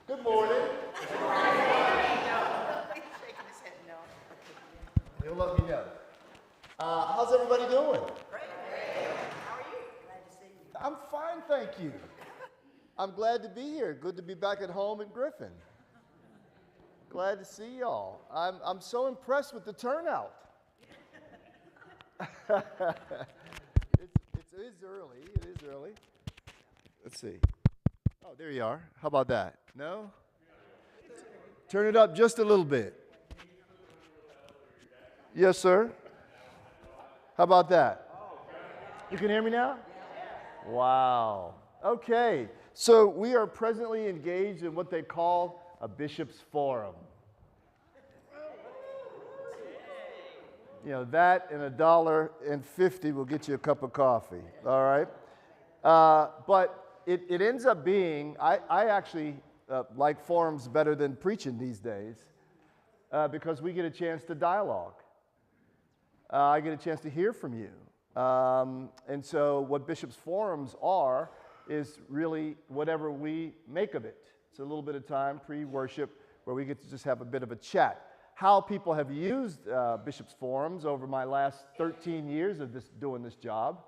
Good morning. Good morning. No. He's shaking his head no. He'll let me know. How's everybody doing? Great. How are you? Glad to see you. I'm fine, thank you. I'm glad to be here. Good to be back at home in Griffin. Glad to see y'all. I'm so impressed with the turnout. It is early. It is early. Let's see. Oh, there you are. How about that? No? Turn it up just a little bit. Yes, sir. How about that? You can hear me now? Wow. Okay. So we are presently engaged in what they call a bishop's forum. You know, that and $1.50 will get you a cup of coffee. All right. But it ends up being, I actually like forums better than preaching these days because we get a chance to dialogue. I get a chance to hear from you. And so what Bishop's Forums are is really whatever we make of it. It's a little bit of time pre-worship where we get to just have a bit of a chat. How people have used Bishop's Forums over my last 13 years of doing this job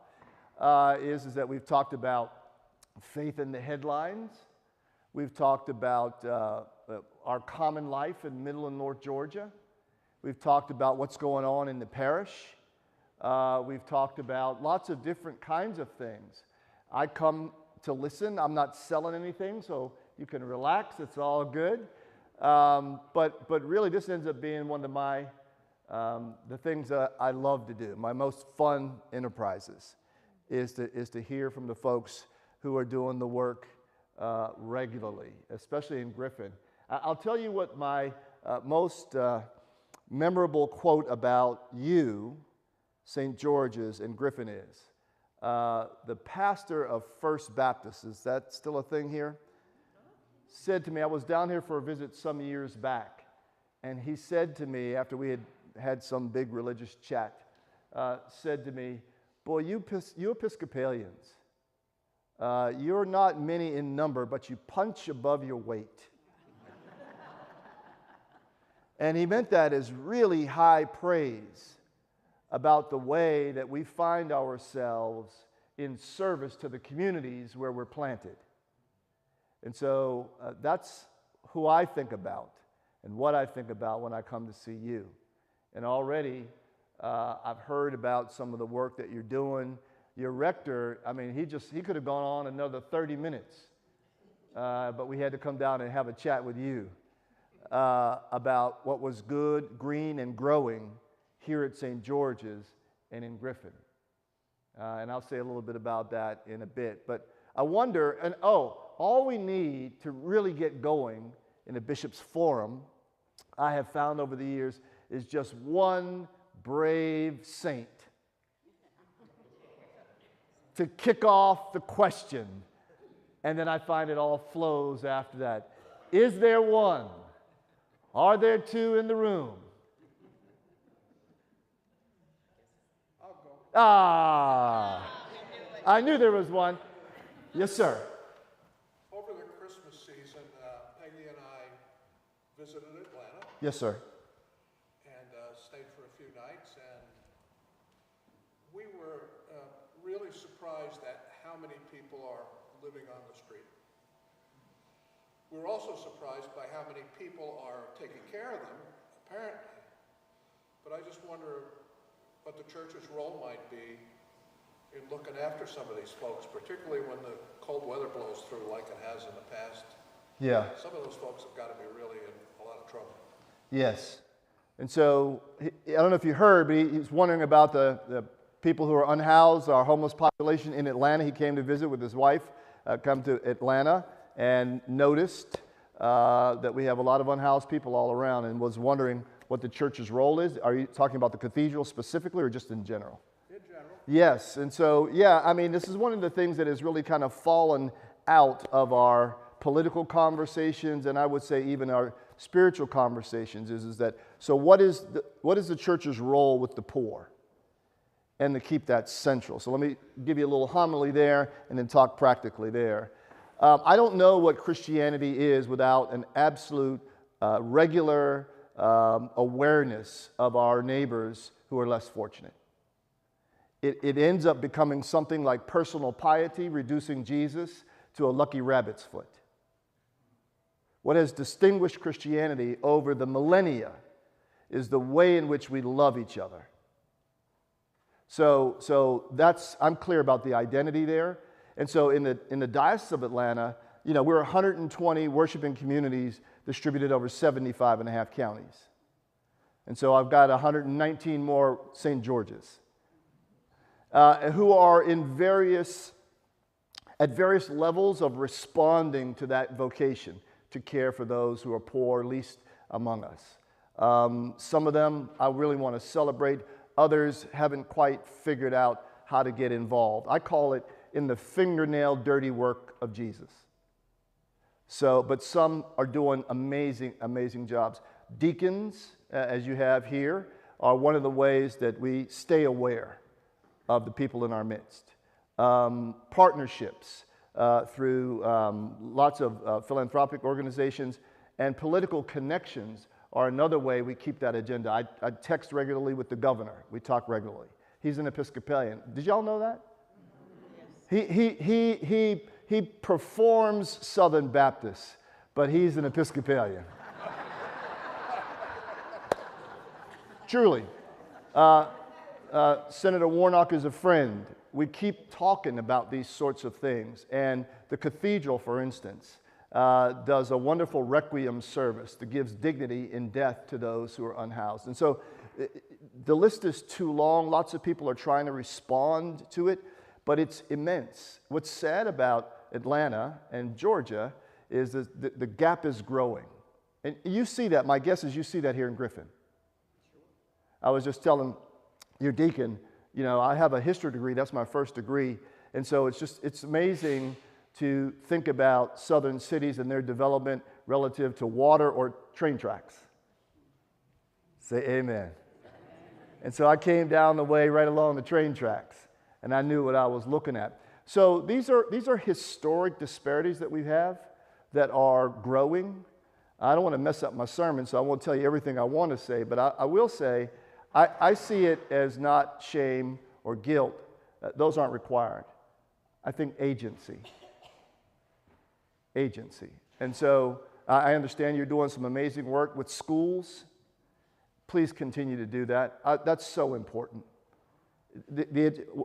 is that we've talked about faith in the headlines. We've talked about our common life in Middle and North Georgia. We've talked about what's going on in the parish. We've talked about lots of different kinds of things. I come to listen. I'm not selling anything, so you can relax. It's all good. But really, this ends up being one of my the things that I love to do. My most fun enterprises is to hear from the folks who are doing the work regularly, especially in Griffin. I'll tell you what my most memorable quote about you, St. George's and Griffin is. The pastor of First Baptist, is that still a thing here? Said to me, I was down here for a visit some years back, and he said to me, after we had some big religious chat, said to me, boy, you Episcopalians, you're not many in number, but you punch above your weight. And he meant that as really high praise about the way that we find ourselves in service to the communities where we're planted. And so that's who I think about and what I think about when I come to see you. And already I've heard about some of the work that you're doing. Your rector, I mean, he could have gone on another 30 minutes, but we had to come down and have a chat with you about what was good, green, and growing here at St. George's and in Griffin. And I'll say a little bit about that in a bit. But I wonder, and all we need to really get going in a bishop's forum, I have found over the years, is just one brave saint to kick off the question. And then I find it all flows after that. Is there one? Are there two in the room? I'll go. Ah, I knew there was one. Yes, sir. Over the Christmas season, Peggy and I visited Atlanta Yes, sir. and stayed for a few nights, and we were really surprised at how many people are living on the street. We were also surprised by how many people are taking care of them, apparently. But I just wonder what the church's role might be in looking after some of these folks, particularly when the cold weather blows through like it has in the past. Yeah. Some of those folks have got to be really in a lot of trouble. Yes. And so, I don't know if you heard, but he's wondering about the people who are unhoused, our homeless population in Atlanta. He came to visit with his wife, come to Atlanta, and noticed that we have a lot of unhoused people all around and was wondering what the church's role is. Are you talking about the cathedral specifically or just in general? In general. Yes, and so, yeah, I mean, this is one of the things that has really kind of fallen out of our political conversations, and I would say even our spiritual conversations, is that, so what is the church's role with the poor? And to keep that central. So let me give you a little homily there and then talk practically there. I don't know what Christianity is without an absolute, regular awareness of our neighbors who are less fortunate. It ends up becoming something like personal piety, reducing Jesus to a lucky rabbit's foot. What has distinguished Christianity over the millennia is the way in which we love each other. So that's, I'm clear about the identity there. And so in the Diocese of Atlanta, you know, we're 120 worshiping communities distributed over 75 and a half counties. And so I've got 119 more St. George's who are at various levels of responding to that vocation to care for those who are poor, least among us. Some of them I really want to celebrate. Others haven't quite figured out how to get involved. I call it in the fingernail dirty work of Jesus. So, but some are doing amazing, amazing jobs. Deacons, as you have here, are one of the ways that we stay aware of the people in our midst. Partnerships through lots of philanthropic organizations and political connections are another way we keep that agenda. I text regularly with the governor. We talk regularly. He's an Episcopalian. Did y'all know that? Yes. He performs Southern Baptist, but he's an Episcopalian. Truly. Senator Warnock is a friend. We keep talking about these sorts of things. And the cathedral, for instance, does a wonderful requiem service that gives dignity in death to those who are unhoused. And so the list is too long. Lots of people are trying to respond to it, but it's immense. What's sad about Atlanta and Georgia is that the gap is growing. And you see that. My guess is you see that here in Griffin. I was just telling your deacon, you know, I have a history degree. That's my first degree. And so it's amazing to think about southern cities and their development relative to water or train tracks. Say amen. And so I came down the way right along the train tracks, and I knew what I was looking at. So these are historic disparities that we have that are growing. I don't want to mess up my sermon, so I won't tell you everything I want to say, but I will say I see it as not shame or guilt. Those aren't required. I think agency. Agency. And so I understand you're doing some amazing work with schools. Please continue to do that. That's so important.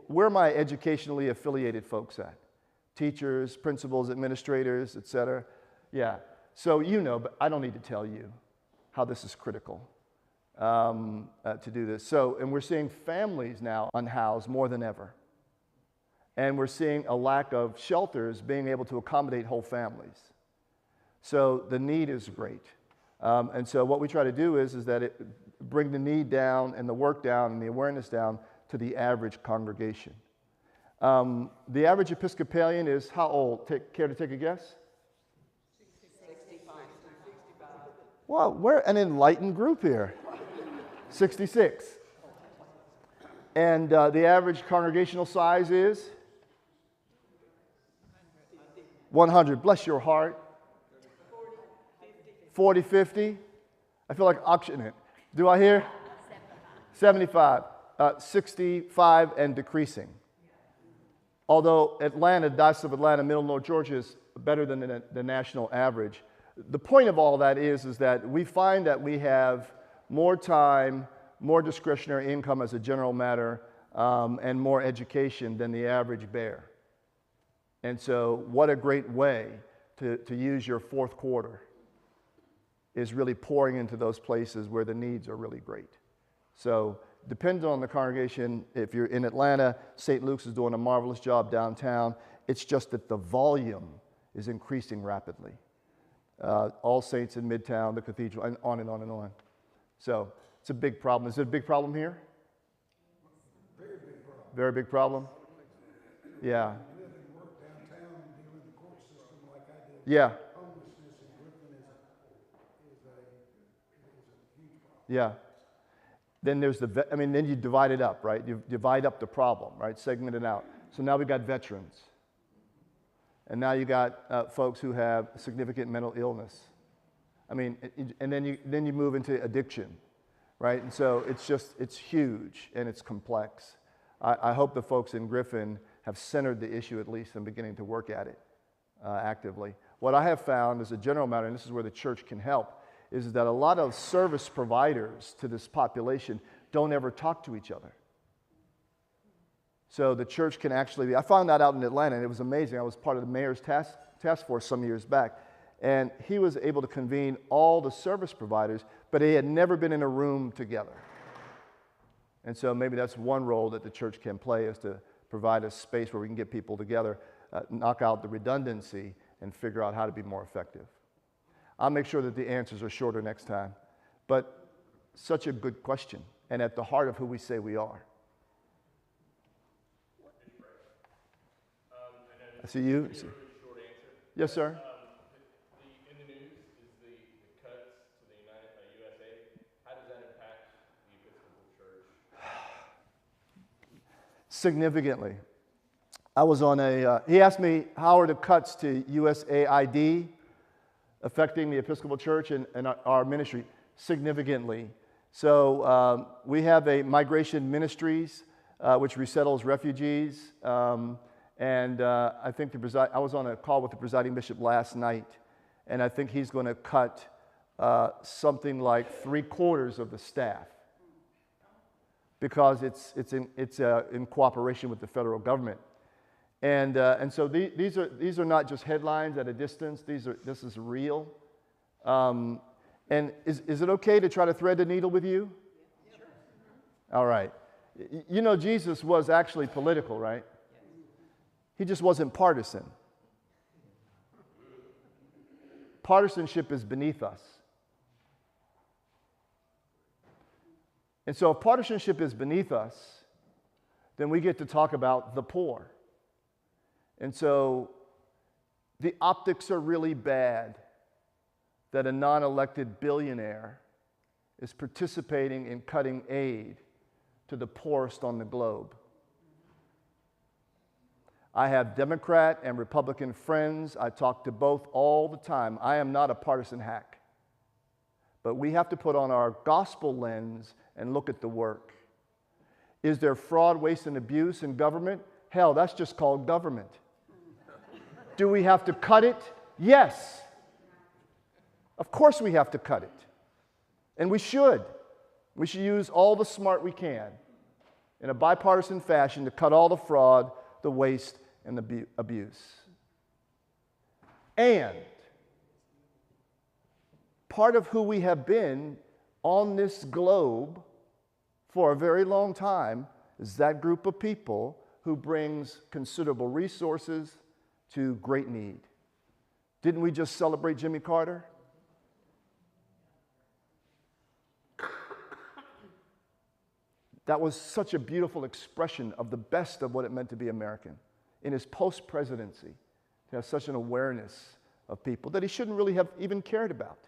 Where are my educationally affiliated folks at? Teachers, principals, administrators, et cetera. Yeah. So you know, but I don't need to tell you how this is critical to do this. So, and we're seeing families now unhoused more than ever. And we're seeing a lack of shelters being able to accommodate whole families. So the need is great. And so what we try to do is that bring the need down and the work down and the awareness down to the average congregation. The average Episcopalian is how old? Care to take a guess? 65. Well, we're an enlightened group here. 66. And the average congregational size is? 100. Bless your heart. 40, 50. I feel like auctioning it. Do I hear? 75. 65 and decreasing. Although Atlanta, Diocese of Atlanta, Middle North Georgia is better than the national average. The point of all that is that we find that we have more time, more discretionary income as a general matter, and more education than the average bear. And so what a great way to use your fourth quarter is really pouring into those places where the needs are really great. So depending on the congregation, if you're in Atlanta, St. Luke's is doing a marvelous job downtown. It's just that the volume is increasing rapidly. All Saints in Midtown, the cathedral, and on and on and on. So it's a big problem. Is it a big problem here? Very big problem. Very big problem? Yeah. You live and work downtown and deal with the court system like I did. Yeah. Homelessness in Griffin is a huge problem. Yeah. Then there's then you divide it up, right? You divide up the problem, right? Segment it out. So now we've got veterans. And now you got folks who have significant mental illness. I mean, and then you move into addiction, right? And so it's huge and it's complex. I hope the folks in Griffin have centered the issue at least and beginning to work at it actively. What I have found as a general matter, and this is where the church can help, is that a lot of service providers to this population don't ever talk to each other. So the church can actually, I found that out in Atlanta, and it was amazing. I was part of the mayor's task force some years back, and he was able to convene all the service providers, but they had never been in a room together. And so maybe that's one role that the church can play, is to provide a space where we can get people together, knock out the redundancy, and figure out how to be more effective. I'll make sure that the answers are shorter next time. But such a good question, and at the heart of who we say we are. I see you. Really short answer. Yes, sir. In the news is the cuts to the USA. How does that impact the Episcopal Church? Significantly. I was on he asked me, how are the cuts to USAID affecting the Episcopal Church and our ministry? Significantly. So we have a migration ministries which resettles refugees. And I think I was on a call with the presiding bishop last night, and I think he's going to cut something like 3/4 of the staff because it's in cooperation with the federal government. And so these are not just headlines at a distance. This is real. And is it okay to try to thread the needle with you? Yeah, sure. All right. You know, Jesus was actually political, right? He just wasn't partisan. Partisanship is beneath us. And so if partisanship is beneath us, then we get to talk about the poor. And so the optics are really bad that a non-elected billionaire is participating in cutting aid to the poorest on the globe. I have Democrat and Republican friends. I talk to both all the time. I am not a partisan hack. But we have to put on our gospel lens and look at the work. Is there fraud, waste, and abuse in government? Hell, that's just called government. Do we have to cut it? Yes. Of course we have to cut it. And we should. We should use all the smart we can in a bipartisan fashion to cut all the fraud, the waste, and the abuse. And part of who we have been on this globe for a very long time is that group of people who brings considerable resources to great need. Didn't we just celebrate Jimmy Carter? That was such a beautiful expression of the best of what it meant to be American. In his post-presidency, to have such an awareness of people that he shouldn't really have even cared about.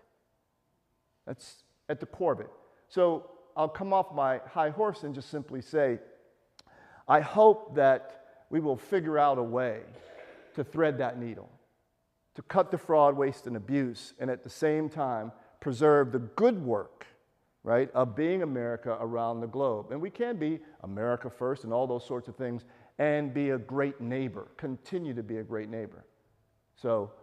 That's at the core of it. So I'll come off my high horse and just simply say, I hope that we will figure out a way to thread that needle, to cut the fraud, waste, and abuse, and at the same time preserve the good work, right, of being America around the globe. And we can be America first and all those sorts of things, and be a great neighbor, continue to be a great neighbor. So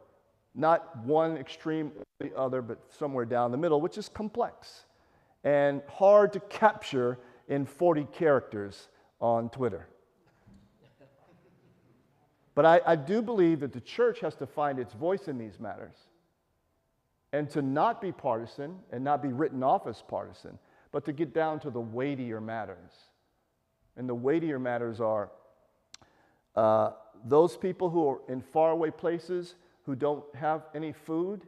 not one extreme or the other, but somewhere down the middle, which is complex and hard to capture in 40 characters on Twitter. But I do believe that the church has to find its voice in these matters and to not be partisan and not be written off as partisan, but to get down to the weightier matters. And the weightier matters are those people who are in faraway places who don't have any food,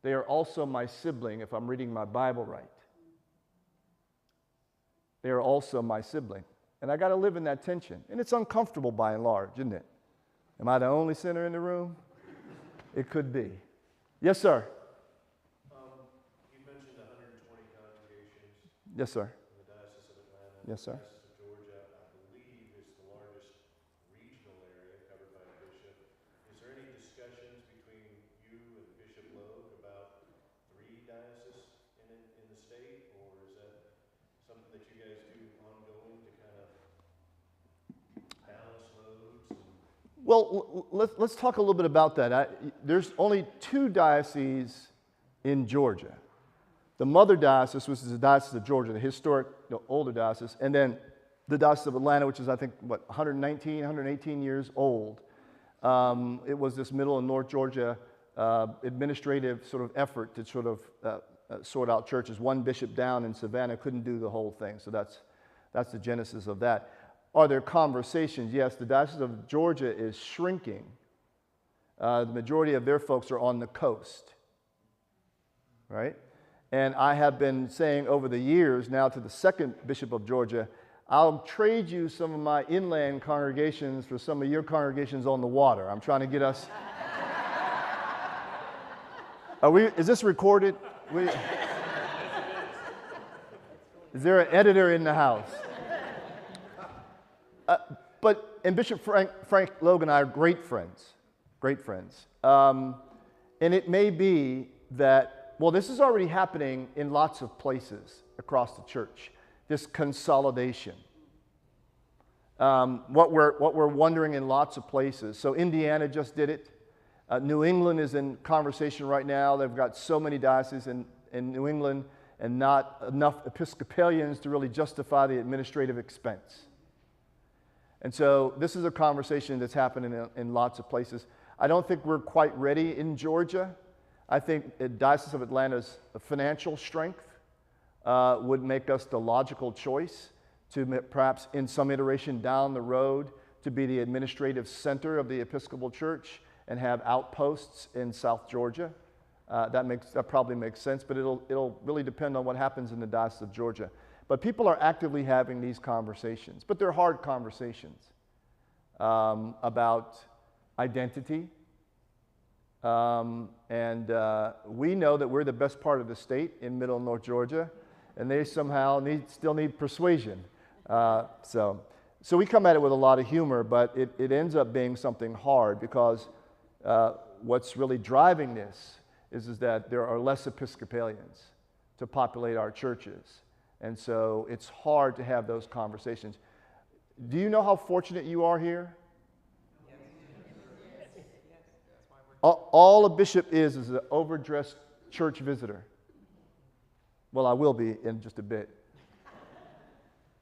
they are also my sibling if I'm reading my Bible right. They are also my sibling. And I got to live in that tension. And it's uncomfortable by and large, isn't it? Am I the only sinner in the room? It could be. Yes, sir. You mentioned 120 congregations. Yes, sir. In the Diocese of Atlanta. Yes, sir. The Diocese of Georgia, I believe, is the largest regional area covered by the bishop. Is there any guys do ongoing to kind of balance loads? Well, let's talk a little bit about that. There's only 2 dioceses in Georgia. The mother diocese, which is the Diocese of Georgia, the historic, older diocese, and then the Diocese of Atlanta, which is, I think, 118 years old. It was this middle and North Georgia administrative sort of effort to sort of sort out churches. One bishop down in Savannah couldn't do the whole thing, so that's the genesis of that. Are there conversations? Yes, the Diocese of Georgia is shrinking. The majority of their folks are on the coast, right? And I have been saying over the years now to the second Bishop of Georgia, I'll trade you some of my inland congregations for some of your congregations on the water. I'm trying to get us. Is this recorded? Is there an editor in the house? And Bishop Frank Logan and I are great friends. And it may be that, well, this is already happening in lots of places across the church, this consolidation. What we're wondering in lots of places. So Indiana just did it. New England is in conversation right now. They've got so many dioceses in New England and not enough Episcopalians to really justify the administrative expense. And so this is a conversation that's happening in lots of places. I don't think we're quite ready in Georgia. I think the Diocese of Atlanta's financial strength would make us the logical choice to perhaps in some iteration down the road to be the administrative center of the Episcopal Church and have outposts in South Georgia. That probably makes sense, but it'll really depend on what happens in the Diocese of Georgia. But people are actively having these conversations, but they're hard conversations about identity. We know that we're the best part of the state in Middle and North Georgia, and they somehow still need persuasion. So we come at it with a lot of humor, but it ends up being something hard because what's really driving this is that there are less Episcopalians to populate our churches. And so it's hard to have those conversations. Do you know how fortunate you are here? All a bishop is an overdressed church visitor. Well, I will be in just a bit.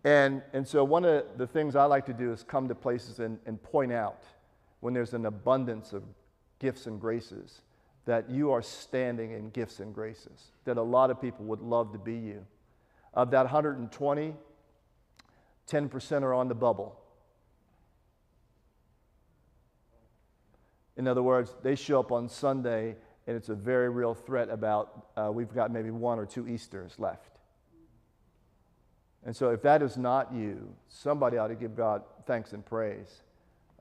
And so one of the things I like to do is come to places and point out when there's an abundance of gifts and graces that you are standing in gifts and graces, that a lot of people would love to be you. Of that 120, 10% are on the bubble. In other words, they show up on Sunday and it's a very real threat about we've got maybe 1 or 2 Easters left. And so if that is not you, somebody ought to give God thanks and praise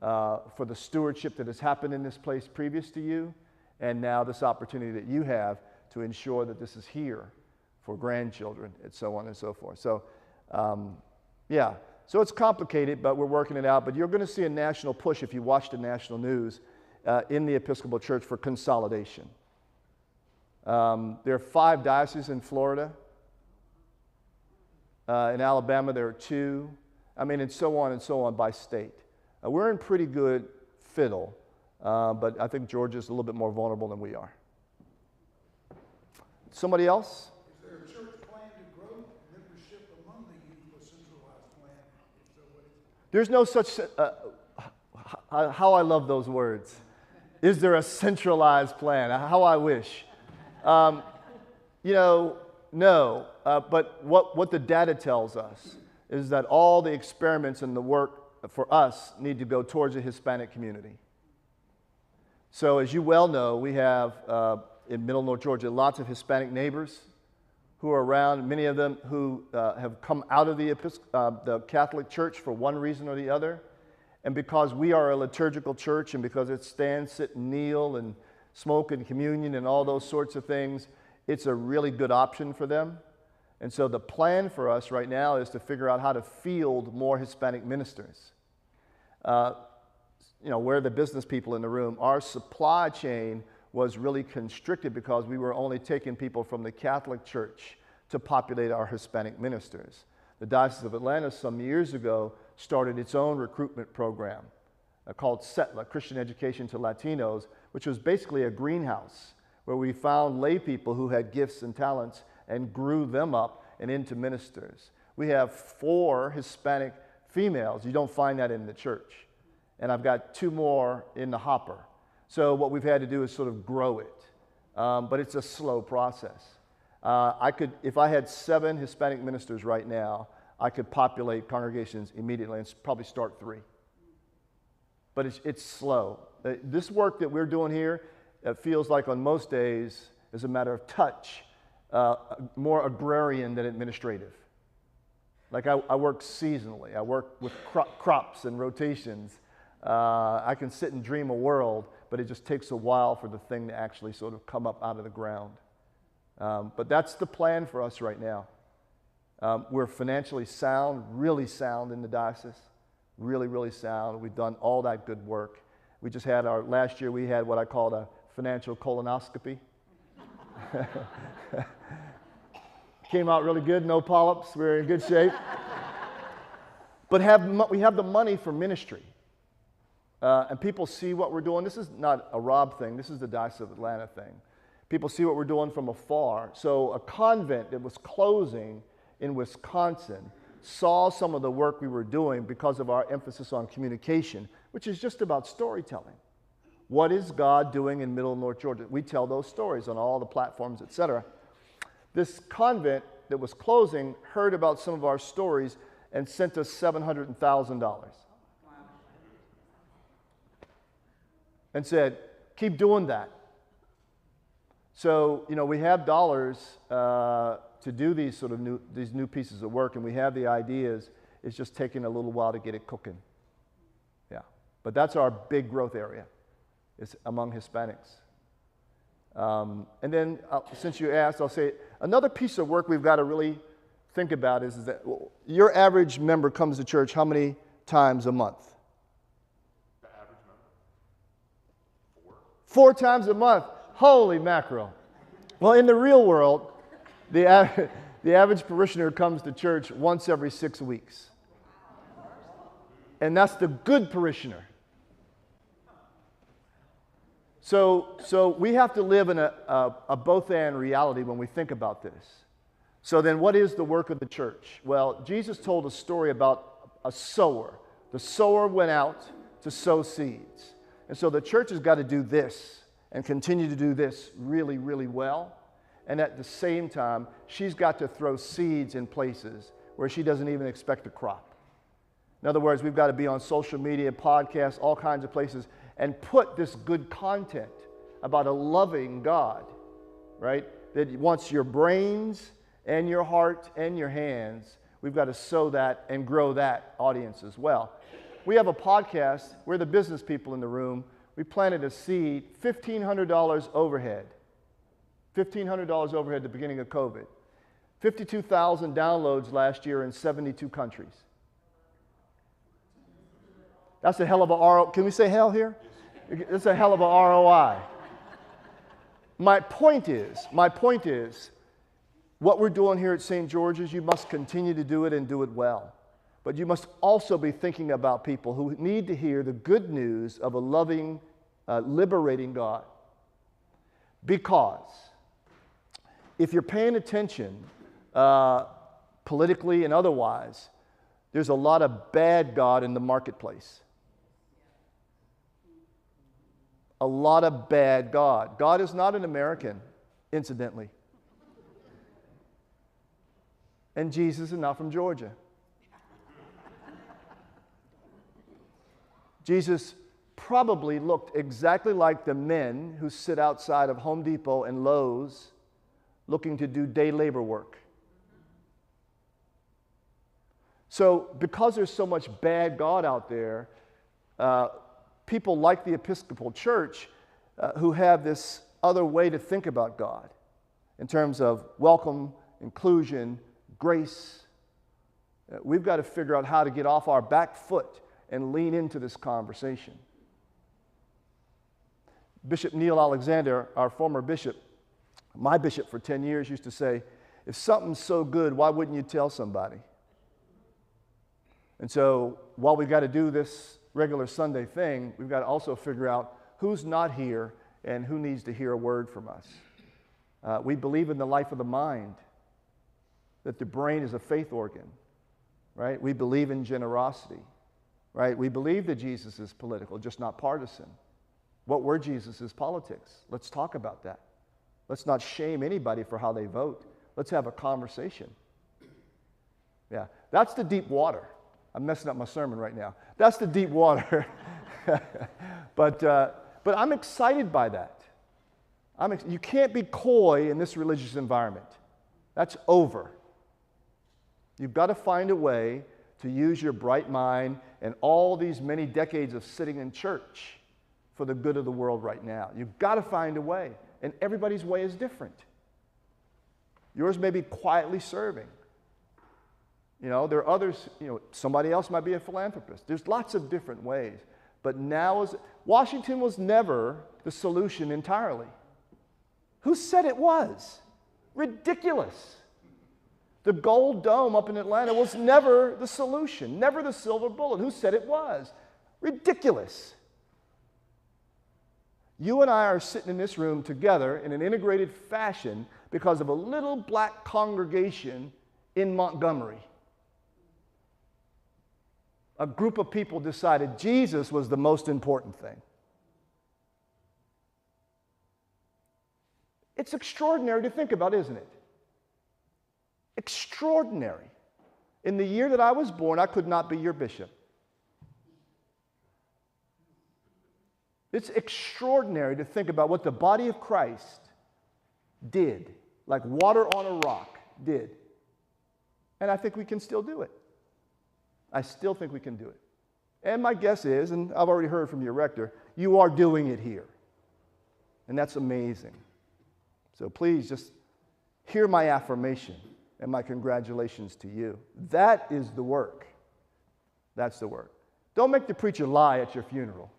for the stewardship that has happened in this place previous to you, and now this opportunity that you have to ensure that this is here for grandchildren, and so on and so forth. So, so it's complicated, but we're working it out. But you're going to see a national push if you watch the national news in the Episcopal Church for consolidation. There are 5 dioceses in Florida. In Alabama, there are 2. And so on by state. We're in pretty good fiddle, but I think Georgia's a little bit more vulnerable than we are. Somebody else? Is there a church plan to grow membership among the youth, a centralized plan? If so, what is it? There's no such, how I love those words. Is there a centralized plan? How I wish. No, but what the data tells us is that all the experiments and the work for us need to go towards the Hispanic community. So as you well know, we have in Middle North Georgia lots of Hispanic neighbors who are around, many of them who have come out of the Catholic Church for one reason or the other. And because we are a liturgical church and because it stand, sit, and kneel and smoke and communion and all those sorts of things, it's a really good option for them. And so the plan for us right now is to figure out how to field more Hispanic ministers. We're the business people in the room. Our supply chain was really constricted because we were only taking people from the Catholic Church to populate our Hispanic ministers. The Diocese of Atlanta some years ago started its own recruitment program called SETLA, Christian Education to Latinos, which was basically a greenhouse where we found lay people who had gifts and talents and grew them up and into ministers. We have 4 Hispanic females. You don't find that in the church. And I've got 2 more in the hopper. So what we've had to do is sort of grow it. But it's a slow process. If I had 7 Hispanic ministers right now, I could populate congregations immediately and probably start 3. But it's slow. This work that we're doing here, it feels like on most days is a matter of touch, more agrarian than administrative. Like I work seasonally. I work with crops and rotations. I can sit and dream a world, but it just takes a while for the thing to actually sort of come up out of the ground. But that's the plan for us right now. We're financially sound, really sound in the diocese. Really, really sound. We've done all that good work. We just had last year we had what I called a financial colonoscopy. Came out really good, no polyps, we're in good shape. But we have the money for ministry. And people see what we're doing. This is not a Rob thing, this is the Diocese of Atlanta thing. People see what we're doing from afar. So a convent that was closing in Wisconsin saw some of the work we were doing because of our emphasis on communication, which is just about storytelling. What is God doing in Middle and North Georgia? We tell those stories on all the platforms, etc. This convent that was closing heard about some of our stories and sent us $700,000. And said, keep doing that. So, we have dollars to do these new pieces of work, and we have the ideas. It's just taking a little while to get it cooking. Yeah, but that's our big growth area. It's among Hispanics. And then, since you asked, I'll say another piece of work we've got to really think about is that your average member comes to church how many times a month? The average member? 4 times a month. Holy mackerel. Well, in the real world, the average parishioner comes to church once every 6 weeks. And that's the good parishioner. So we have to live in a both-and reality when we think about this. So then what is the work of the church? Well, Jesus told a story about a sower. The sower went out to sow seeds. And so the church has got to do this and continue to do this really, really well. And at the same time, she's got to throw seeds in places where she doesn't even expect a crop. In other words, we've got to be on social media, podcasts, all kinds of places, and put this good content about a loving God, right, that wants your brains and your heart and your hands. We've got to sow that and grow that audience as well. We have a podcast. We're the business people in the room. We planted a seed, $1,500 overhead. $1,500 overhead at the beginning of COVID. 52,000 downloads last year in 72 countries. That's a hell of a ROI. Can we say hell here? That's a hell of a ROI. My point is, what we're doing here at St. George's, you must continue to do it and do it well. But you must also be thinking about people who need to hear the good news of a loving, liberating God. Because if you're paying attention politically and otherwise, there's a lot of bad God in the marketplace. A lot of bad God. God is not an American, incidentally. And Jesus is not from Georgia. Jesus probably looked exactly like the men who sit outside of Home Depot and Lowe's looking to do day labor work. So because there's so much bad God out there, people like the Episcopal Church who have this other way to think about God in terms of welcome, inclusion, grace. We've got to figure out how to get off our back foot and lean into this conversation. Bishop Neil Alexander, our former bishop, my bishop for 10 years, used to say, if something's so good, why wouldn't you tell somebody? And so while we've got to do this regular Sunday thing, we've got to also figure out who's not here and who needs to hear a word from us. We believe in the life of the mind, that the brain is a faith organ, right? We believe in generosity, right? We believe that Jesus is political, just not partisan. What were Jesus' politics? Let's talk about that. Let's not shame anybody for how they vote. Let's have a conversation. Yeah, that's the deep water. I'm messing up my sermon right now. That's the deep water. But I'm excited by that. You can't be coy in this religious environment. That's over. You've got to find a way to use your bright mind and all these many decades of sitting in church for the good of the world right now. You've got to find a way, and everybody's way is different. Yours may be quietly serving. You know, there are others, somebody else might be a philanthropist. There's lots of different ways. But Washington was never the solution entirely. Who said it was? Ridiculous. The Gold Dome up in Atlanta was never the solution, never the silver bullet. Who said it was? Ridiculous. You and I are sitting in this room together in an integrated fashion because of a little black congregation in Montgomery. A group of people decided Jesus was the most important thing. It's extraordinary to think about, isn't it? Extraordinary. In the year that I was born, I could not be your bishop. It's extraordinary to think about what the body of Christ did, like water on a rock did. And I think we can still do it. I still think we can do it. And my guess is, and I've already heard from your rector, you are doing it here. And that's amazing. So please just hear my affirmation and my congratulations to you. That is the work. That's the work. Don't make the preacher lie at your funeral.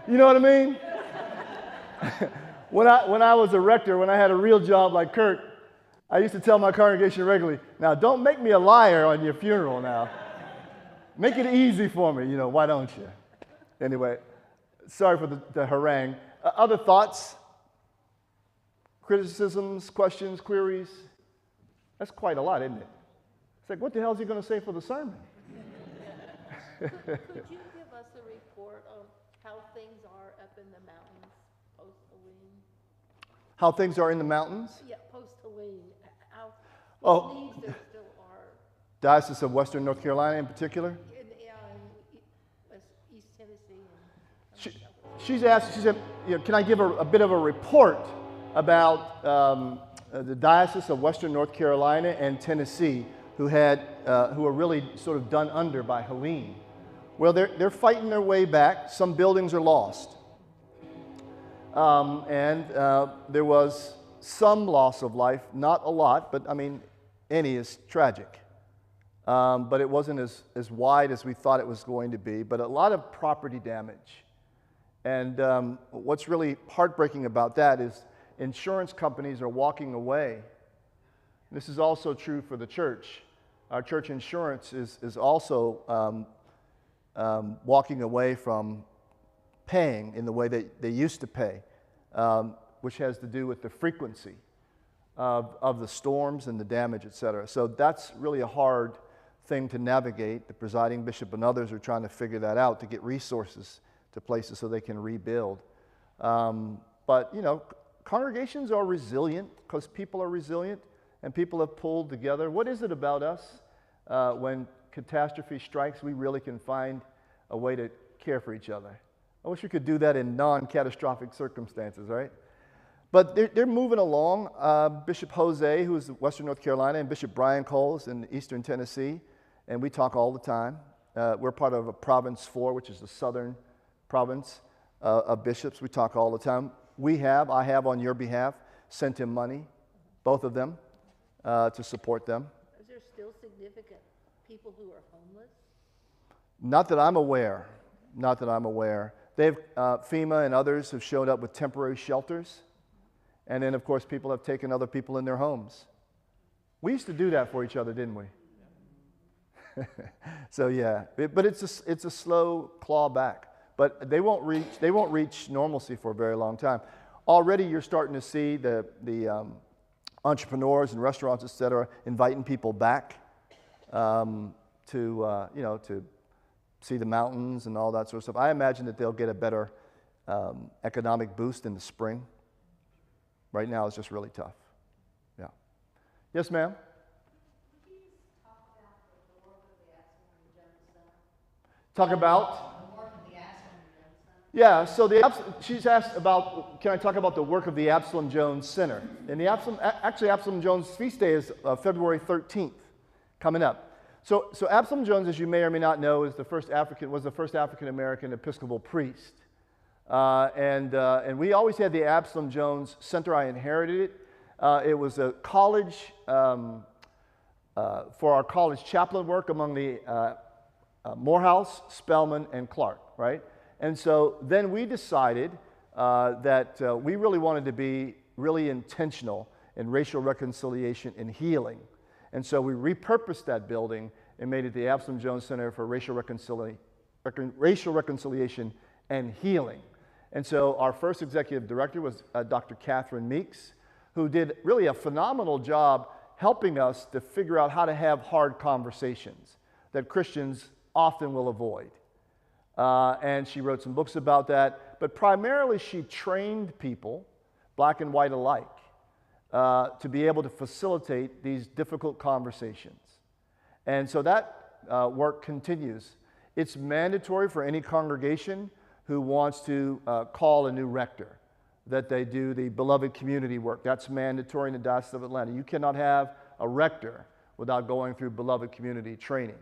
You know what I mean? When I was a rector, when I had a real job like Kurt, I used to tell my congregation regularly, now don't make me a liar on your funeral now. Make it easy for me, why don't you? Anyway, sorry for the harangue. Other thoughts? Criticisms, questions, queries? That's quite a lot, isn't it? It's like, what the hell is he going to say for the sermon? Could you give us a report of how things are up in the mountains post-Helene? How things are in the mountains? Yeah, post-Helene. How Oh. leaves there still are Diocese of Western North Carolina in particular? in East Tennessee and She said, can I give a bit of a report about the Diocese of Western North Carolina and Tennessee who were really sort of done under by Helene? Well, they're fighting their way back. Some buildings are lost. And there was some loss of life, not a lot, but any is tragic. But it wasn't as wide as we thought it was going to be, but a lot of property damage. And what's really heartbreaking about that is insurance companies are walking away. This is also true for the church. Our church insurance is also walking away from paying in the way that they used to pay, which has to do with the frequency of the storms and the damage, et cetera. So that's really a hard thing to navigate. The presiding bishop and others are trying to figure that out to get resources to places so they can rebuild. But, congregations are resilient because people are resilient and people have pulled together. What is it about us when catastrophe strikes, we really can find a way to care for each other? I wish we could do that in non-catastrophic circumstances, right? But they're moving along. Bishop Jose, who is in Western North Carolina, and Bishop Brian Cole is in Eastern Tennessee, and we talk all the time. We're part of a Province 4, which is the southern province of bishops. We talk all the time. I have on your behalf, sent him money, both of them, to support them. is there still significant people who are homeless? Not that I'm aware. Not that I'm aware. FEMA and others have showed up with temporary shelters, And then, of course, people have taken other people in their homes. We used to do that for each other, didn't we? So yeah, but it's a slow claw back. But they won't reach normalcy for a very long time. Already, you're starting to see the entrepreneurs and restaurants, et cetera, inviting people back to see the mountains and all that sort of stuff. I imagine that they'll get a better economic boost in the spring. Right now, it's just really tough. Yeah. Yes, ma'am? Could you just talk about the work of the Absalom Jones Center? Talk about? The work of the Absalom Jones Center. Yeah, so she's asked about, can I talk about the work of the Absalom Jones Center? And the Absalom Jones feast day is February 13th, coming up. So Absalom Jones, as you may or may not know, was the first African-American Episcopal priest. And we always had the Absalom Jones Center. I inherited it. It was a college for our college chaplain work among the Morehouse, Spelman, and Clark, right? And so then we decided that we really wanted to be really intentional in racial reconciliation and healing. And so we repurposed that building and made it the Absalom Jones Center for Racial Reconciliation and Healing. And so our first executive director was Dr. Catherine Meeks, who did really a phenomenal job helping us to figure out how to have hard conversations that Christians often will avoid. And she wrote some books about that, but primarily she trained people, black and white alike, to be able to facilitate these difficult conversations. And so that work continues. It's mandatory for any congregation who wants to call a new rector that they do the beloved community work. That's mandatory in the Diocese of Atlanta. You cannot have a rector without going through beloved community training,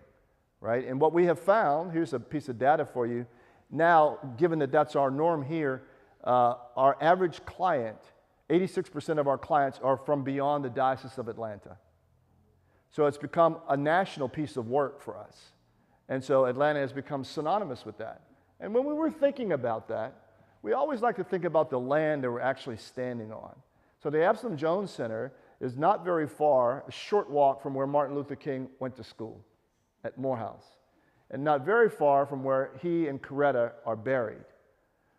right? And what we have found, here's a piece of data for you. Now, given that that's our norm here, our average client, 86% of our clients are from beyond the Diocese of Atlanta. So it's become a national piece of work for us. And so Atlanta has become synonymous with that. And when we were thinking about that, we always like to think about the land that we're actually standing on. So the Absalom Jones Center is not very far, a short walk from where Martin Luther King went to school at Morehouse, and not very far from where he and Coretta are buried.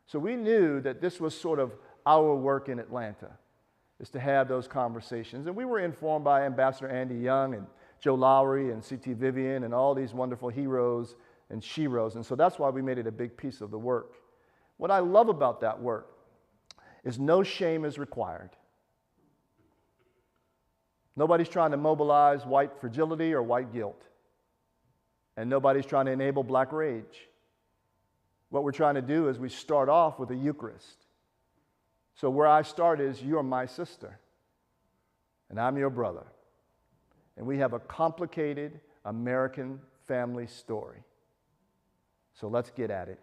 So we knew that this was sort of our work in Atlanta, is to have those conversations. And we were informed by Ambassador Andy Young and Joe Lowry and C.T. Vivian and all these wonderful heroes and sheroes. And so that's why we made it a big piece of the work. What I love about that work is no shame is required. Nobody's trying to mobilize white fragility or white guilt. And nobody's trying to enable black rage. What we're trying to do is we start off with a Eucharist. So where I start is, you're my sister, and I'm your brother. And we have a complicated American family story. So let's get at it.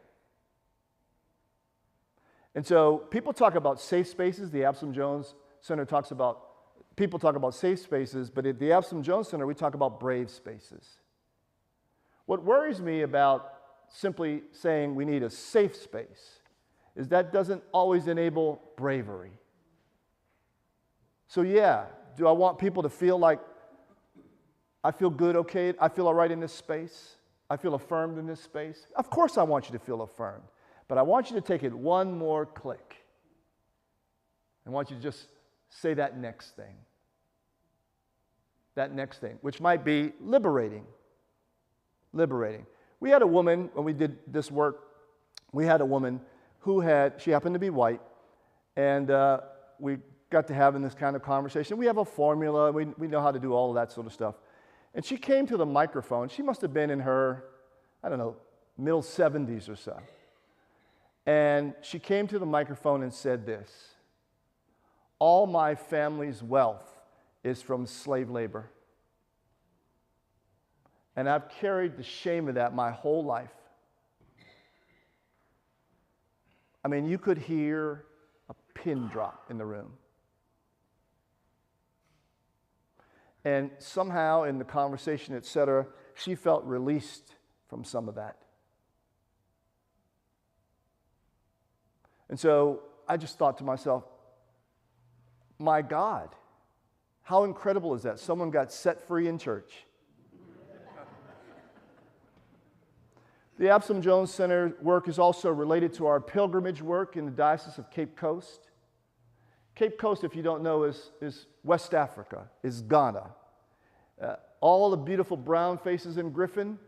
And so people talk about safe spaces. The Absalom Jones Center talks about, people talk about safe spaces, but at the Absalom Jones Center, we talk about brave spaces. What worries me about simply saying we need a safe space is that doesn't always enable bravery. So yeah, do I want people to feel like I feel good, okay, I feel all right in this space? I feel affirmed in this space? Of course I want you to feel affirmed, but I want you to take it one more click. I want you to just say that next thing. That next thing, which might be liberating. Liberating. We had a woman, when we did this work, we had a woman who she happened to be white, and we got to having this kind of conversation. We have a formula, we know how to do all of that sort of stuff. And she came to the microphone. She must have been in her, I don't know, middle 70s or so. And she came to the microphone and said this: all my family's wealth is from slave labor. And I've carried the shame of that my whole life. I mean, you could hear a pin drop in the room. And somehow in the conversation, et cetera, she felt released from some of that. And so I just thought to myself, My God, how incredible is that? Someone got set free in church. The Absalom Jones Center work is also related to our pilgrimage work in the Diocese of Cape Coast. Cape Coast, if you don't know, is West Africa, is Ghana. All the beautiful brown faces in Griffin,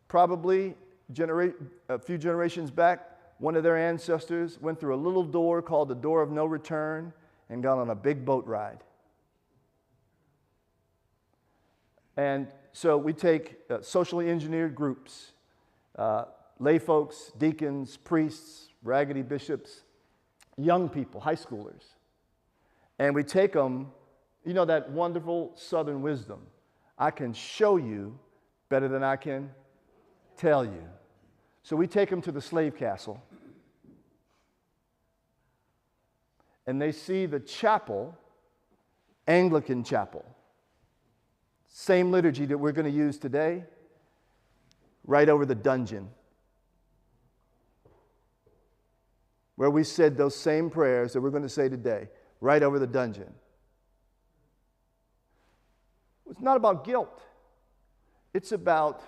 probably a few generations back, one of their ancestors went through a little door called the Door of No Return and got on a big boat ride. And so we take socially engineered groups, lay folks, deacons, priests, raggedy bishops, young people, high schoolers, and we take them, you know, that wonderful Southern wisdom. I can show you better than I can tell you. So we take them to the slave castle, and they see the chapel, Anglican chapel, same liturgy that we're going to use today, right over the dungeon, where we said those same prayers that we're going to say today, right over the dungeon. It's not about guilt. It's about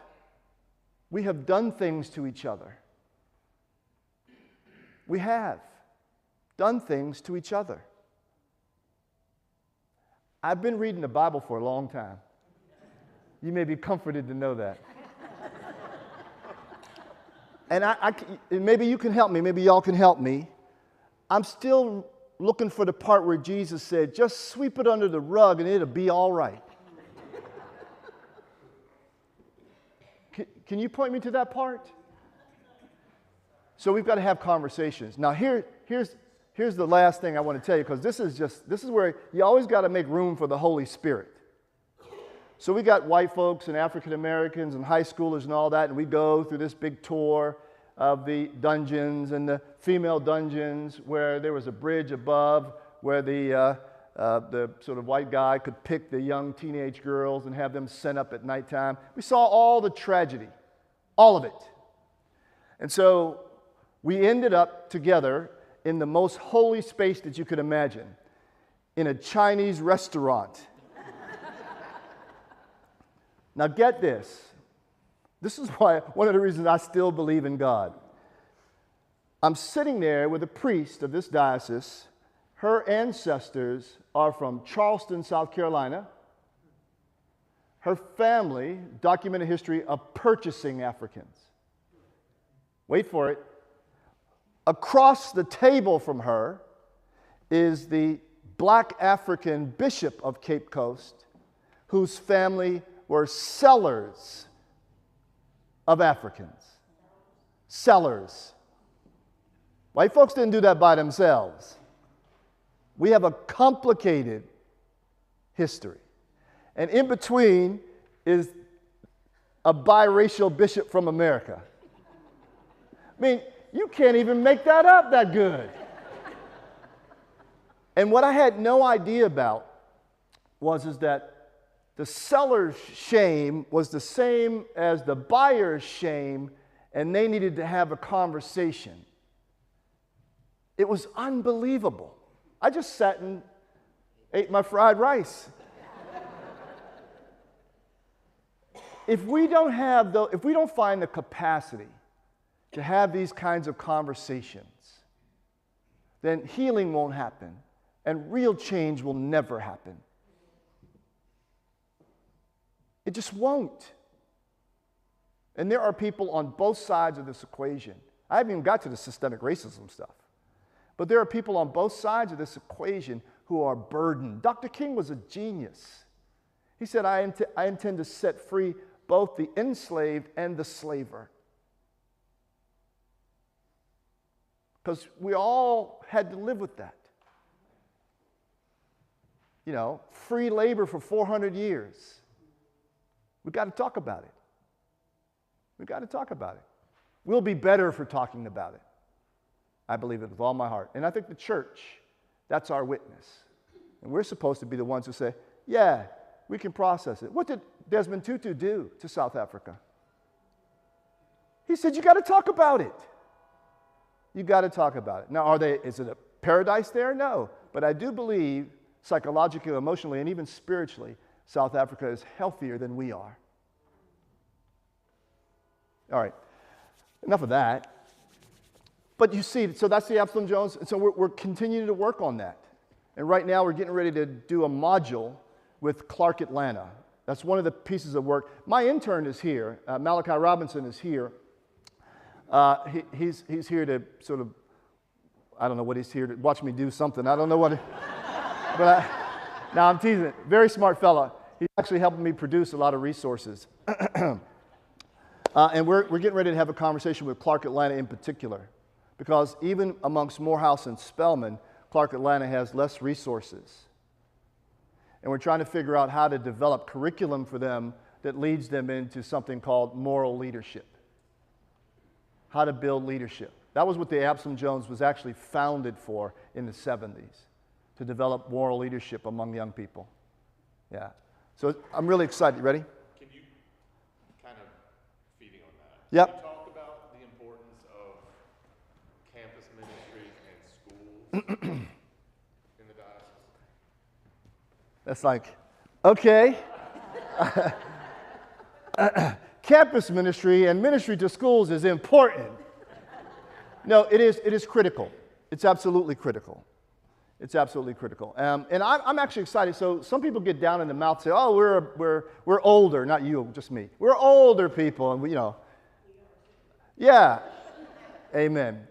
we have done things to each other. We have done things to each other. I've been reading the Bible for a long time. You may be comforted to know that. And maybe you can help me, maybe y'all can help me. I'm still looking for the part where Jesus said, just sweep it under the rug and it'll be all right. Can you point me to that part? So we've got to have conversations. Now here's the last thing I want to tell you, because this is where you always got to make room for the Holy Spirit. So we got white folks and African Americans and high schoolers and all that, and we go through this big tour of the dungeons and the female dungeons where there was a bridge above where the sort of white guy could pick the young teenage girls and have them sent up at nighttime. We saw all the tragedy, all of it. And so we ended up together in the most holy space that you could imagine, in a Chinese restaurant. Now get this. This is why, one of the reasons I still believe in God. I'm sitting there with a priest of this diocese. Her ancestors are from Charleston, South Carolina. Her family, documented history of purchasing Africans. Wait for it. Across the table from her is the black African bishop of Cape Coast, whose family were sellers of Africans. Sellers. White folks didn't do that by themselves. We have a complicated history. And in between is a biracial bishop from America. I mean, you can't even make that up that good. And what I had no idea about is that the seller's shame was the same as the buyer's shame, and they needed to have a conversation. It was unbelievable. I just sat and ate my fried rice. If we don't find the capacity to have these kinds of conversations, then healing won't happen, and real change will never happen. It just won't. And there are people on both sides of this equation. I haven't even got to the systemic racism stuff. But there are people on both sides of this equation who are burdened. Dr. King was a genius. He said, I intend to set free both the enslaved and the slaver. Because we all had to live with that. You know, free labor for 400 years. We've got to talk about it. We've got to talk about it. We'll be better for talking about it. I believe it with all my heart. And I think the church, that's our witness. And we're supposed to be the ones who say, yeah, we can process it. What did Desmond Tutu do to South Africa? He said, you got to talk about it. You got to talk about it. Now, is it a paradise there? No. But I do believe psychologically, emotionally, and even spiritually, South Africa is healthier than we are. All right, enough of that. But you see, so that's the Absalom Jones, and so we're continuing to work on that. And right now we're getting ready to do a module with Clark Atlanta. That's one of the pieces of work. My intern is here. Malachi Robinson is here. He's here to sort of, I don't know what he's here to watch me do something. I don't know what, no, I'm teasing. Very smart fella. He's actually helping me produce a lot of resources. And we're getting ready to have a conversation with Clark Atlanta in particular, because even amongst Morehouse and Spelman, Clark Atlanta has less resources. And we're trying to figure out how to develop curriculum for them that leads them into something called moral leadership. How to build leadership. That was what the Absalom Jones was actually founded for in the 70s, to develop moral leadership among young people. Yeah. So I'm really excited. You ready? Can you, kind of feeding on that, Yep. can you talk about the importance of campus ministry and schools in the diocese? That's like, okay. Campus ministry and ministry to schools is important. No, it is critical. It's absolutely critical. It's absolutely critical. And I'm actually excited. So some people get down in the mouth and say, oh, we're older. Not you, just me. We're older people. And we, yeah. Amen.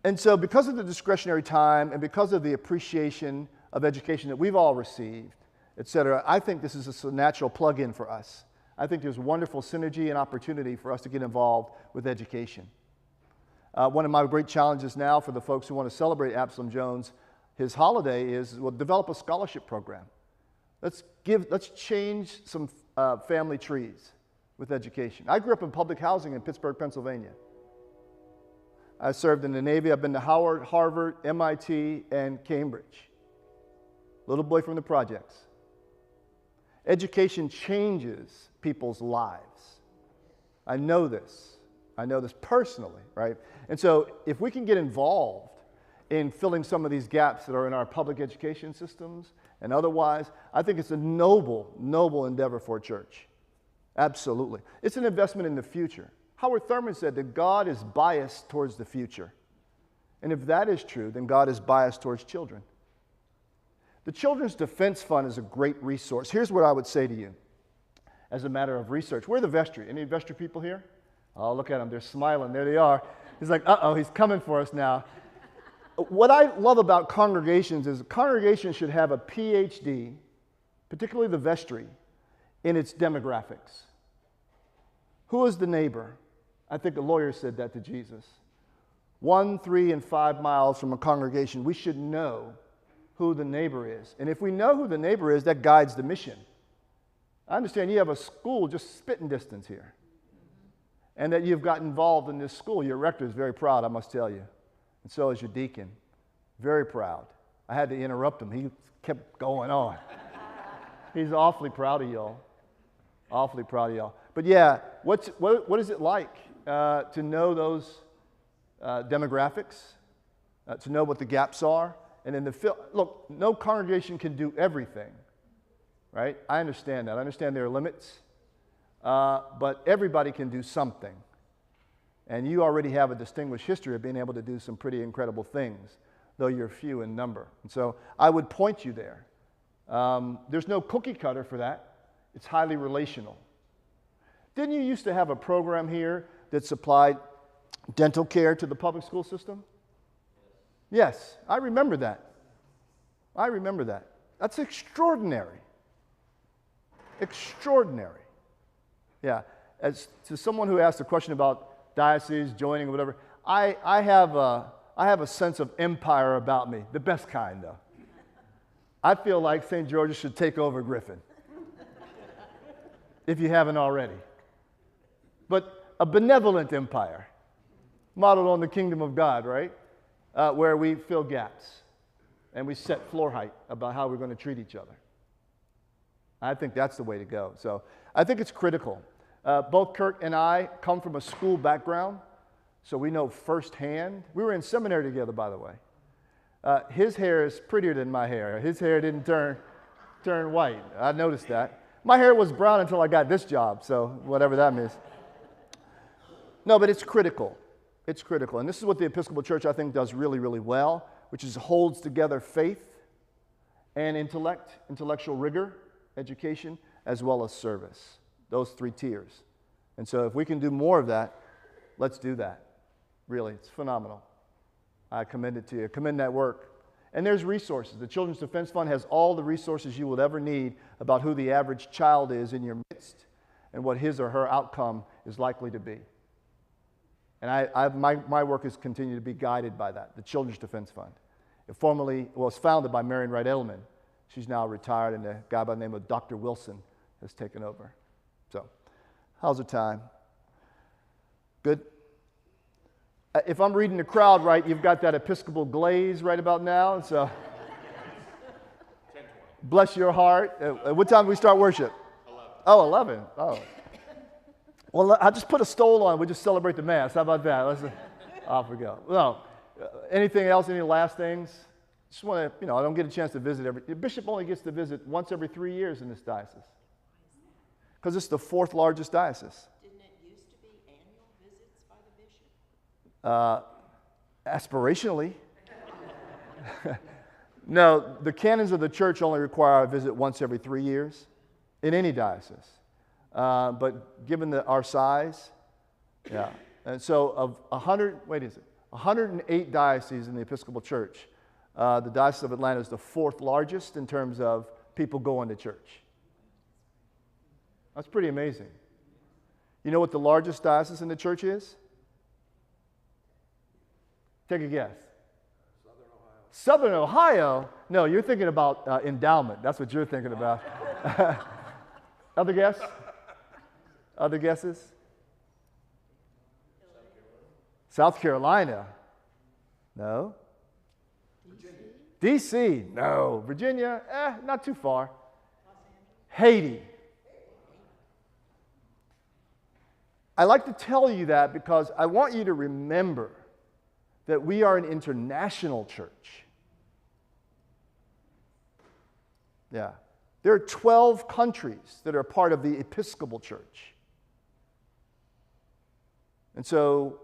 And so because of the discretionary time and because of the appreciation of education that we've all received, et cetera, I think this is a natural plug-in for us. I think there's wonderful synergy and opportunity for us to get involved with education. One of my great challenges now for the folks who want to celebrate Absalom Jones, his holiday, is we'll develop a scholarship program. Let's change some family trees with education. I grew up in public housing in Pittsburgh, Pennsylvania. I served in the Navy. I've been to Howard, Harvard, MIT, and Cambridge. Little boy from the projects. Education changes people's lives. I know this. I know this personally, right? And so if we can get involved in filling some of these gaps that are in our public education systems and otherwise, I think it's a noble, noble endeavor for a church. Absolutely. It's an investment in the future. Howard Thurman said that God is biased towards the future. And if that is true, then God is biased towards children. The Children's Defense Fund is a great resource. Here's what I would say to you as a matter of research. We're the vestry. Any vestry people here? Oh, look at them. They're smiling. There they are. He's like, uh-oh, he's coming for us now. What I love about congregations is congregations should have a PhD, particularly the vestry, in its demographics. Who is the neighbor? I think a lawyer said that to Jesus. 1, 3, and 5 miles from a congregation, we should know who the neighbor is. And if we know who the neighbor is, that guides the mission. I understand you have a school just spitting distance here. And that you've got involved in this school. Your rector is very proud, I must tell you. And so is your deacon. Very proud. I had to interrupt him. He kept going on. He's awfully proud of y'all. Awfully proud of y'all. But yeah, what is it like to know those demographics, to know what the gaps are? And then look, no congregation can do everything, right? I understand that. I understand there are limits. But everybody can do something. And you already have a distinguished history of being able to do some pretty incredible things, though you're few in number. And so I would point you there. There's no cookie cutter for that. It's highly relational. Didn't you used to have a program here that supplied dental care to the public school system? Yes, I remember that. I remember that. That's extraordinary. Extraordinary. Yeah. As to someone who asked a question about diocese joining or whatever, I have a sense of empire about me, the best kind though. I feel like St. George's should take over Griffin, if you haven't already. But a benevolent empire, modeled on the kingdom of God, right? Where we fill gaps and we set floor height about how we're going to treat each other. I think that's the way to go. So I think it's critical. Both Kurt and I come from a school background, so we know firsthand. We were in seminary together, by the way. His hair is prettier than my hair. His hair didn't turn white. I noticed that. My hair was brown until I got this job, so whatever that means. No, but it's critical. It's critical. And this is what the Episcopal Church, I think, does really, really well, which is holds together faith and intellectual rigor, education, as well as service. Those three tiers. And so if we can do more of that, let's do that. Really, it's phenomenal. I commend it to you. I commend that work. And there's resources. The Children's Defense Fund has all the resources you would ever need about who the average child is in your midst and what his or her outcome is likely to be. And my work has continued to be guided by that, the Children's Defense Fund. It formerly was founded by Marion Wright Edelman. She's now retired, and a guy by the name of Dr. Wilson has taken over. So, how's the time? Good? If I'm reading the crowd right, you've got that Episcopal glaze right about now. So, 10:20. bless your heart. What time do we start worship? 11. Oh, 11. Oh. Well, I'll just put a stole on. We'll just celebrate the Mass. How about that? Off we go. Well, anything else? Any last things? Just want to, I don't get a chance to visit the bishop only gets to visit once every 3 years in this diocese. Because it's the fourth largest diocese. Didn't it used to be annual visits by the bishop? Aspirationally. No, the canons of the church only require a visit once every 3 years in any diocese. But given our size, yeah. And so of 108 dioceses in the Episcopal Church, the Diocese of Atlanta is the fourth largest in terms of people going to church. That's pretty amazing. You know what the largest diocese in the church is? Take a guess. Southern Ohio? No, you're thinking about endowment. That's what you're thinking about. Other guess? Other guesses? South Carolina? No. D.C.? No. Virginia? Not too far. Haiti. I like to tell you that because I want you to remember that we are an international church. Yeah. There are 12 countries that are part of the Episcopal Church. And so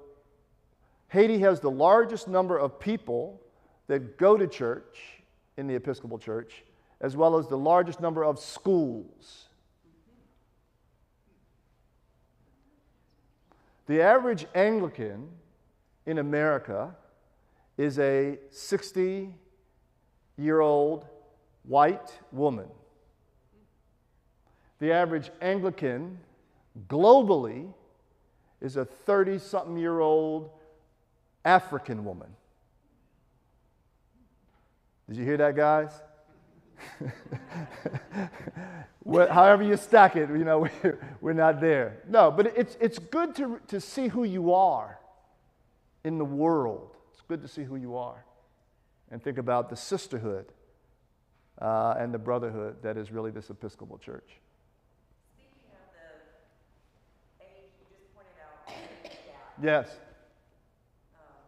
Haiti has the largest number of people that go to church in the Episcopal Church, as well as the largest number of schools. The average Anglican in America is a 60-year-old white woman. The average Anglican globally is a 30-something-year-old African woman. Did you hear that, guys? However you stack it, we're not there. No, but it's good to see who you are in the world. It's good to see who you are and think about the sisterhood and the brotherhood that is really this Episcopal Church. Speaking of the age, you just pointed out the age gap. Yes.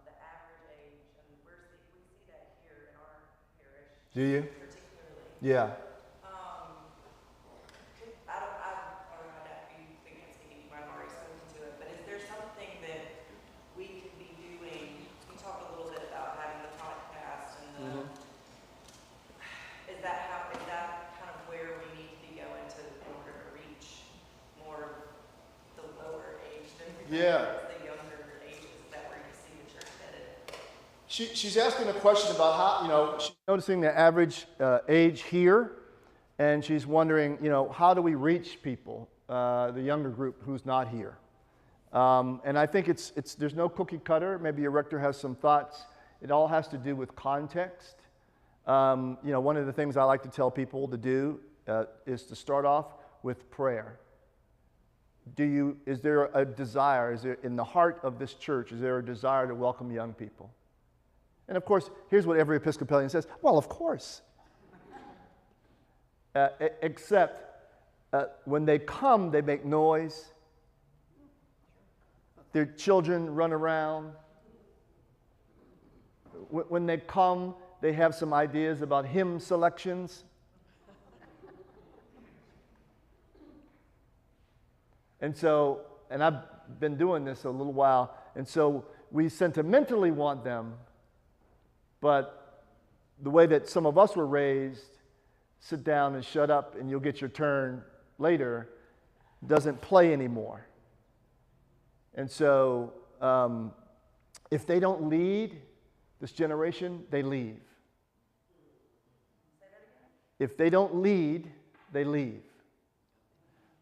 The average age, and we see that here in our parish. Do you? Particularly. Yeah. I don't know how that be against speaking, I've already spoken to it, but is there something that we could be doing? You talked a little bit about having the tonic fast and the, is that kind of where we need to be going to in order to reach more the lower age than the younger ages? Is that where you see the church headed? She's asking a question about how, she's noticing the average age here, and she's wondering, how do we reach people, the younger group who's not here? And I think there's no cookie cutter. Maybe your rector has some thoughts. It all has to do with context. One of the things I like to tell people to do is to start off with prayer. Is there a desire, in the heart of this church, is there a desire to welcome young people? And of course, here's what every Episcopalian says: well, of course. Except when they come, they make noise. Their children run around. When they come, they have some ideas about hymn selections. And so, and I've been doing this a little while, and so we sentimentally want them, but the way that some of us were raised, sit down and shut up and you'll get your turn later, doesn't play anymore. And so, if they don't lead this generation, they leave. If they don't lead, they leave.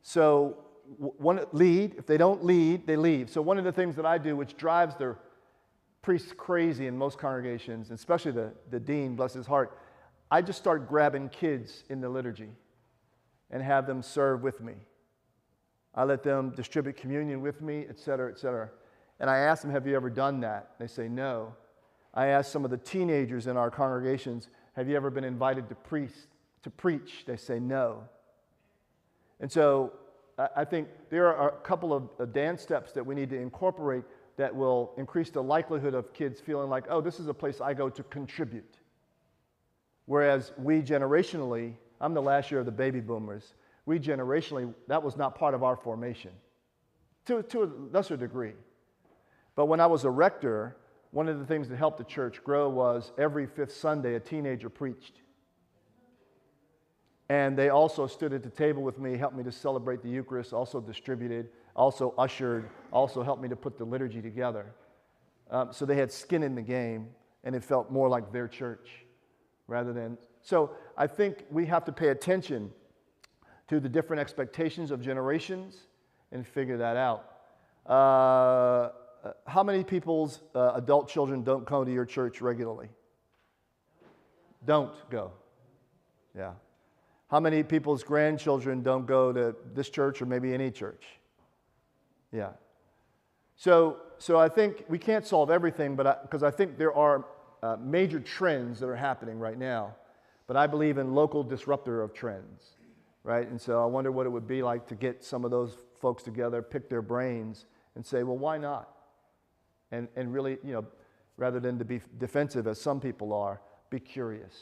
So, if they don't lead, they leave. So one of the things that I do, which drives the priests crazy in most congregations, especially the dean, bless his heart, I just start grabbing kids in the liturgy and have them serve with me. I let them distribute communion with me, et cetera, et cetera. And I ask them, have you ever done that? They say no. I ask some of the teenagers in our congregations, have you ever been invited to preach? They say no. And so I think there are a couple of dance steps that we need to incorporate that will increase the likelihood of kids feeling like, oh, this is a place I go to contribute. Whereas we generationally, I'm the last year of the baby boomers, we generationally, that was not part of our formation, to a lesser degree. But when I was a rector, one of the things that helped the church grow was every fifth Sunday a teenager preached. And they also stood at the table with me, helped me to celebrate the Eucharist, also distributed, also ushered, also helped me to put the liturgy together. So they had skin in the game, and it felt more like their church rather than... So I think we have to pay attention to the different expectations of generations and figure that out. How many people's adult children don't go to your church regularly? Don't go. Yeah. How many people's grandchildren don't go to this church or maybe any church? Yeah. So I think we can't solve everything, but because I think there are major trends that are happening right now. But I believe in local disruptor of trends, right? And so I wonder what it would be like to get some of those folks together, pick their brains, and say, well, why not? And really, you know, rather than to be defensive as some people are, be curious.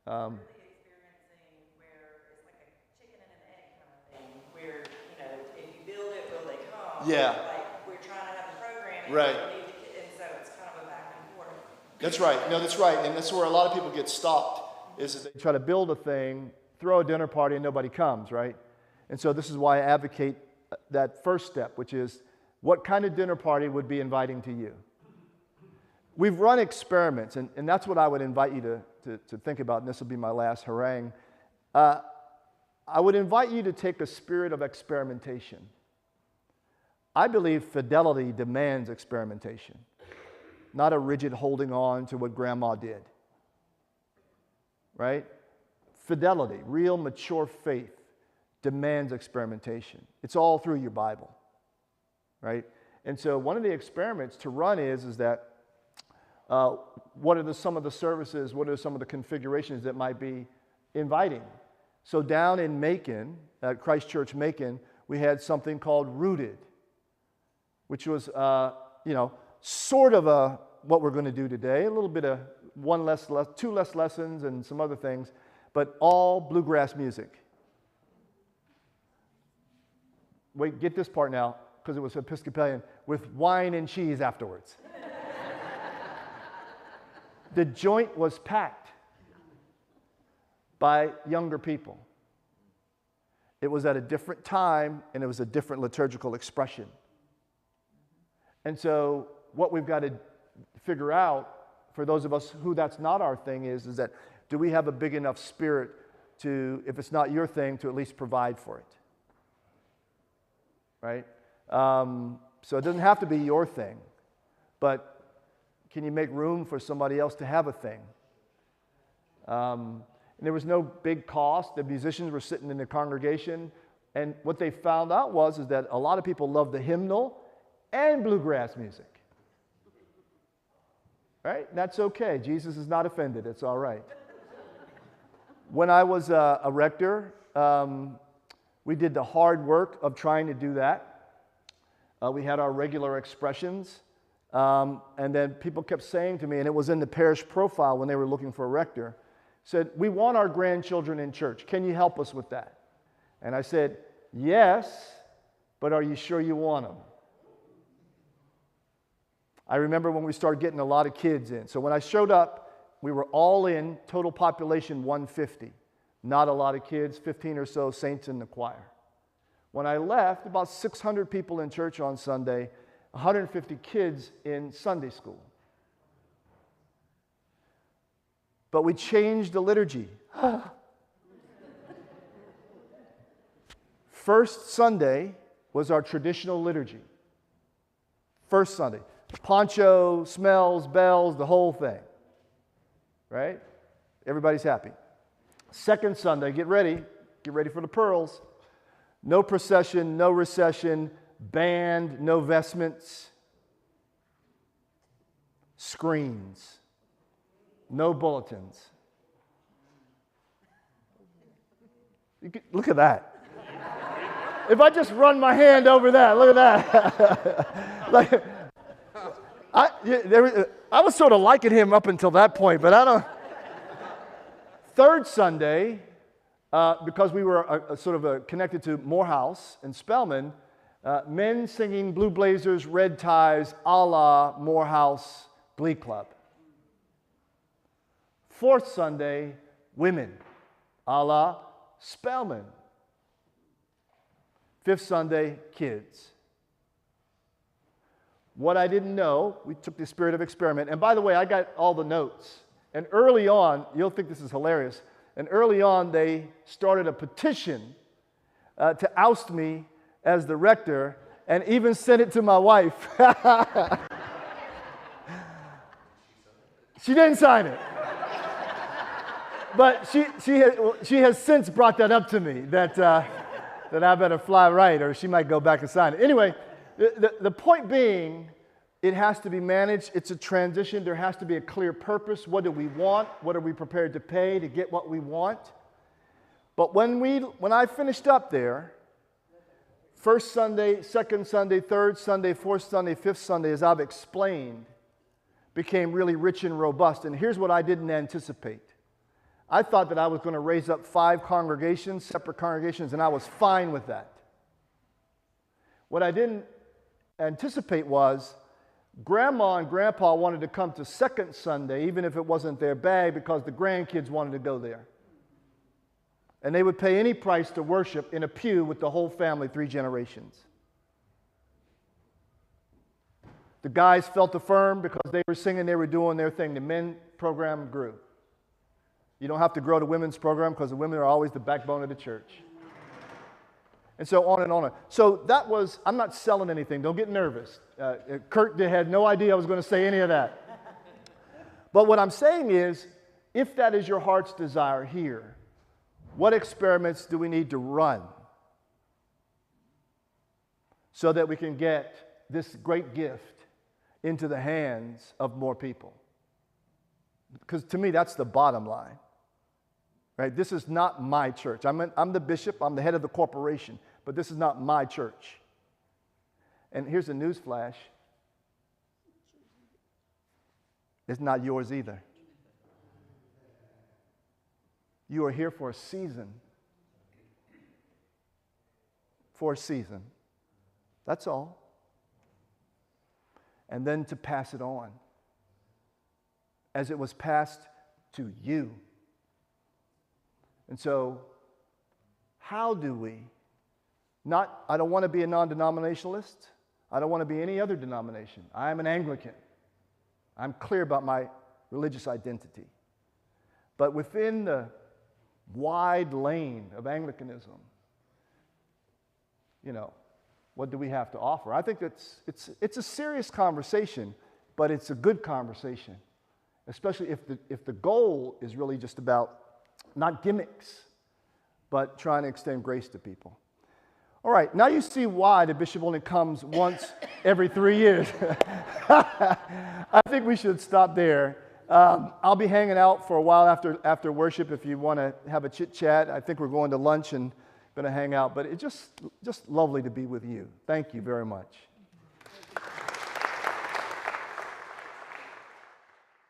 Really experiencing where it's like a chicken and an egg kind of thing, where, you know, if you build it, will they come? Yeah. Like, we're trying to have the programming. Right. And so it's kind of a back and forth. That's right. No, that's right. And that's where a lot of people get stopped, is that they try to build a thing, throw a dinner party, and nobody comes, right? And so this is why I advocate that first step, which is, what kind of dinner party would be inviting to you? We've run experiments, and that's what I would invite you to think about, and this will be my last harangue. I would invite you to take a spirit of experimentation. I believe fidelity demands experimentation, not a rigid holding on to what grandma did, right? Fidelity, real mature faith, demands experimentation. It's all through your Bible, right? And so one of the experiments to run is that what are some of the services, what are some of the configurations that might be inviting? So down in Macon, at Christ Church Macon, we had something called Rooted, which was, sort of what we're going to do today, a little bit of two less lessons and some other things, but all bluegrass music. Wait, get this part now, because it was Episcopalian, with wine and cheese afterwards. The joint was packed by younger people. It was at a different time, and it was a different liturgical expression. And so what we've got to figure out, for those of us who that's not our thing, is that do we have a big enough spirit to, if it's not your thing, to at least provide for it? Right? So it doesn't have to be your thing, but can you make room for somebody else to have a thing? And there was no big cost. The musicians were sitting in the congregation, and what they found out is that a lot of people love the hymnal and bluegrass music. Right? That's okay. Jesus is not offended. It's all right. When I was a rector, we did the hard work of trying to do that. We had our regular expressions, And then people kept saying to me, and it was in the parish profile when they were looking for a rector, said, we want our grandchildren in church. Can you help us with that? And I said, yes, but are you sure you want them? I remember when we started getting a lot of kids in. So when I showed up, we were all in, total population 150. Not a lot of kids, 15 or so saints in the choir. When I left, about 600 people in church on Sunday, 150 kids in Sunday school. But we changed the liturgy. First Sunday was our traditional liturgy. First Sunday. Poncho, smells, bells, the whole thing. Right? Everybody's happy. Second Sunday, get ready for the pearls. No procession, no recession, band, no vestments, screens, no bulletins. Look at that. If I just run my hand over that, look at that. I was sort of liking him up until that point, but I don't. Third Sunday, because we were connected to Morehouse and Spelman, men singing blue blazers, red ties, a la Morehouse Glee Club. Fourth Sunday, women, a la Spelman. Fifth Sunday, kids. What I didn't know, we took the spirit of experiment. And by the way, I got all the notes. And early on, you'll think this is hilarious, and early on they started a petition to oust me as the rector and even sent it to my wife. She didn't sign it. But she has since brought that up to me, that I better fly right or she might go back and sign it. Anyway, the point being, it has to be managed. It's a transition. There has to be a clear purpose. What do we want? What are we prepared to pay to get what we want? But when I finished up there, first Sunday, second Sunday, third Sunday, fourth Sunday, fifth Sunday, as I've explained, became really rich and robust. And here's what I didn't anticipate. I thought that I was going to raise up 5 congregations, separate congregations, and I was fine with that. What I didn't anticipate was Grandma and Grandpa wanted to come to second Sunday, even if it wasn't their bag, because the grandkids wanted to go there. And they would pay any price to worship in a pew with the whole family, 3 generations. The guys felt affirmed because they were singing, they were doing their thing. The men program grew. You don't have to grow the women's program because the women are always the backbone of the church. And so on and on. So that was, I'm not selling anything. Don't get nervous. Kurt had no idea I was going to say any of that. But what I'm saying is, if that is your heart's desire here, what experiments do we need to run so that we can get this great gift into the hands of more people? Because to me, that's the bottom line. Right? This is not my church. I'm the bishop. I'm the head of the corporation. But this is not my church. And here's a news flash. It's not yours either. You are here for a season. For a season. That's all. And then to pass it on, as it was passed to you. And so, how do we, I don't want to be a non-denominationalist. I don't want to be any other denomination. I am an Anglican. I'm clear about my religious identity. But within the wide lane of Anglicanism, what do we have to offer? I think it's a serious conversation, but it's a good conversation, especially if the goal is really just about not gimmicks, but trying to extend grace to people. All right, now you see why the bishop only comes once every 3 years. I think we should stop there. I'll be hanging out for a while after worship if you want to have a chit-chat. I think we're going to lunch and going to hang out, but it's just lovely to be with you. Thank you very much.